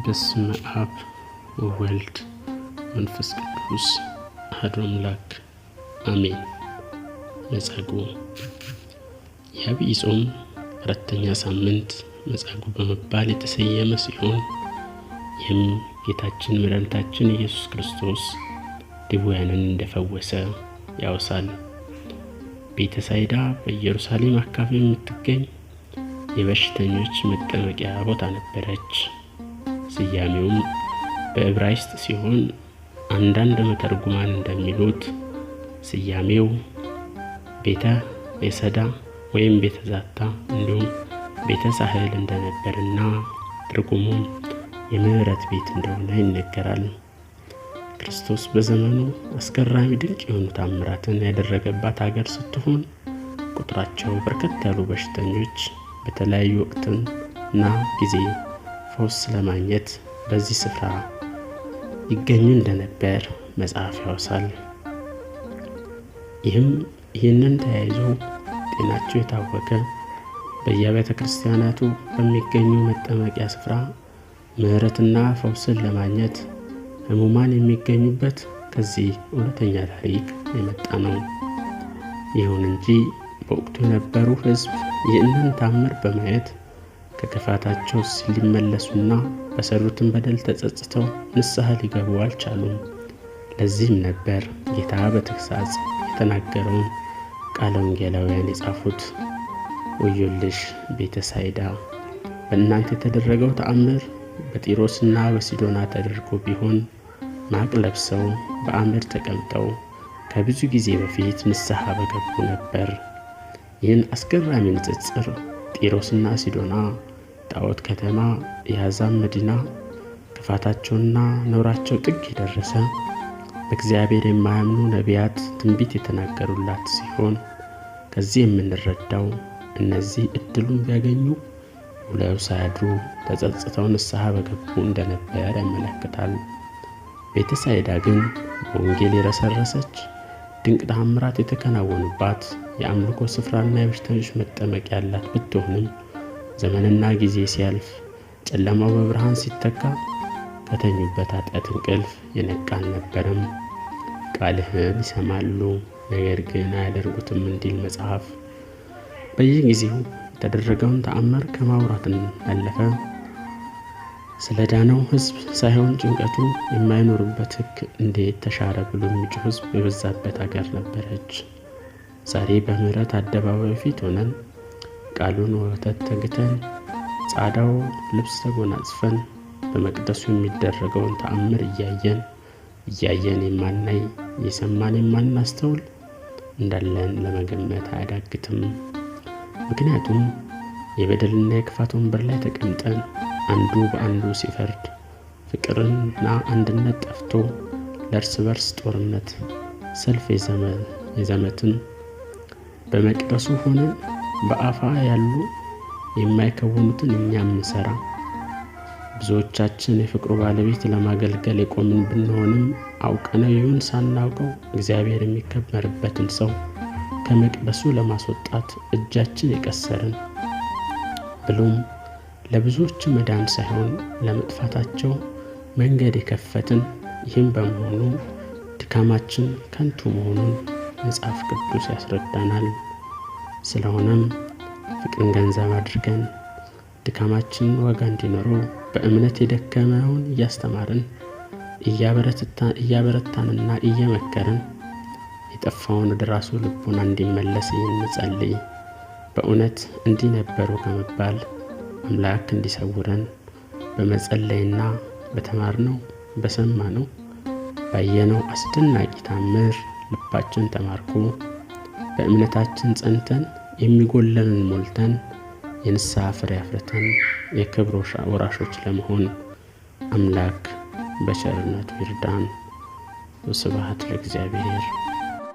በስመ አብ ወወልድ መንፈስ ቅዱስ አሐዱ አምላክ አሜን። መጻጉዕ የዐቢይ ጾም አራተኛ ሳምንት መጻጉዕ በመባል የተሰየመ ሲሆን ይህም ጌታችን መድኃኒታችን ኢየሱስ ክርስቶስ ድውያንን እንደፈወሰ ያወሳል። ቤተሳይዳ በኢየሩሳሌም አካባቢ የምትገኝ የበሽተኞች መጠመቂያ ቦታ ነበረች። ስያሜውም በዕብራይስጥ ሲሆን አንዳንድ መተርጉማን እንደሚሉት ስያሜው ቤተ የሰዳ ወይም ቤተ ዛታ እንዲሁም ቤተ ሳህል እንደነበርና ትርጉሙም የምህረት ቤት እንደሆነ ይነገራል። ክርስቶስ በዘመኑ አስገራሚ ድንቅ የሆኑ ተአምራትን ያደረገባት ሀገር ስትሆን ቁጥራቸው በርከት ያሉ በሽተኞች በተለያዩ ወቅትና ጊዜ ፈውስ ለማግኘት በዚህ ስፍራ ይገኙ እንደነበር መጽሐፍ ያወሳል። ይህንን ተያይዞ ጤናቸው የታወከ በየቤተ ክርስቲያናቱ በሚገኙ መጠመቂያ ስፍራ ምህረትና ፈውስን ለማግኘት ሕሙማን የሚገኙበት ከዚህ እውነተኛ ታሪክ የመጣ ነው። ይሁን እንጂ በወቅቱ የነበሩ ሕዝብ ይህንን ታምር በማየት ከክፋታቸው ሊመለሱና በሰሩትን በደል ተጸጽተው ንስሐ ሊገቡ አልቻሉም። ለዚህም ነበር ጌታ በተግሣጽ የተናገረውን ቃለ ወንጌላውያን የጻፉት። ወዮልሽ ቤተ ሳይዳ፣ በእናንተ የተደረገው ተአምር በጢሮስና በሲዶና ተደርጎ ቢሆን ማቅ ለብሰው በአመድ ተቀምጠው ከብዙ ጊዜ በፊት ንስሐ በገቡ ነበር። ይህን አስገራሚ ንጽጽር ጢሮስና ሲዶና ጣዖት ከተማ፣ የአሕዛብ መዲና፣ ክፋታቸውና ነውራቸው ጥግ የደረሰ በእግዚአብሔር የማያምኑ ነቢያት ትንቢት የተናገሩላት ሲሆን ከዚህ የምንረዳው እነዚህ እድሉን ቢያገኙ ውለው ሳያድሩ ተጸጽተው ንስሐ በገቡ እንደነበር ያመለክታል። ቤተ ሳይዳ ግን በወንጌል የረሰረሰች ድንቅ ተአምራት የተከናወኑባት የአምልኮ ስፍራና የበሽተኞች መጠመቂያ ያላት ብትሆንም ዘመንና ጊዜ ሲያልፍ ጨለማው በብርሃን ሲተካ ከተኙበት ኃጢአት እንቅልፍ የነቃ አልነበረም። ቃልህን ይሰማሉ ነገር ግን አያደርጉትም እንዲል መጽሐፍ። በየጊዜው የተደረገውን ተአምር ከማውራትን ያለፈ ስለ ዳነው ሕዝብ ሳይሆን ጭንቀቱ የማይኖርበት ሕግ እንዴት ተሻረ ብሎ የሚጮህ ሕዝብ የበዛበት ሀገር ነበረች። ዛሬ በምህረት አደባባይ ፊት ሆነን ቃሉን ወተት ተግተን ጻዳው ልብስ ተጎናጽፈን በመቅደሱ የሚደረገውን ተአምር እያየን የማናይ እየሰማን የማናስተውል እንዳለን ለመገመት አያዳግትም። ምክንያቱም የበደልና የክፋት ወንበር ላይ ተቀምጠን አንዱ በአንዱ ሲፈርድ ፍቅርና አንድነት ጠፍቶ ለእርስ በርስ ጦርነት ሰልፍ የዘመትን በመቅደሱ ሆነን በአፋ ያሉ የማይከውኑትን እኛም እንሰራ። ብዙዎቻችን የፍቅሩ ባለቤት ለማገልገል የቆምን ብንሆንም አውቀነው ይሁን ሳናውቀው እግዚአብሔር የሚከበርበትን ሰው ከመቅደሱ ለማስወጣት እጃችን የቀሰርን ብሎም ለብዙዎች መዳን ሳይሆን ለመጥፋታቸው መንገድ የከፈትን፣ ይህም በመሆኑ ድካማችን ከንቱ መሆኑን መጽሐፍ ቅዱስ ያስረዳናል። ስለሆነም ፍቅርን ገንዘብ አድርገን ድካማችን ዋጋ እንዲኖረው በእምነት የደከመውን እያስተማርን እያበረታንና እየመከርን የጠፋውን ወደ ራሱ ልቡና እንዲመለስ እንጸልይ። በእውነት እንዲህ ነበሩ ከመባል አምላክ እንዲሰውረን በመጸለይና በተማርነው በሰማነው ባየነው አስደናቂ ታምር ልባችን ተማርኮ በእምነታችን ጸንተን የሚጎለንን ሞልተን የንስሐ ፍሬ አፍርተን የክብር ወራሾች ለመሆን አምላክ በቸርነቱ ይርዳን። ወስብሐት ለእግዚአብሔር።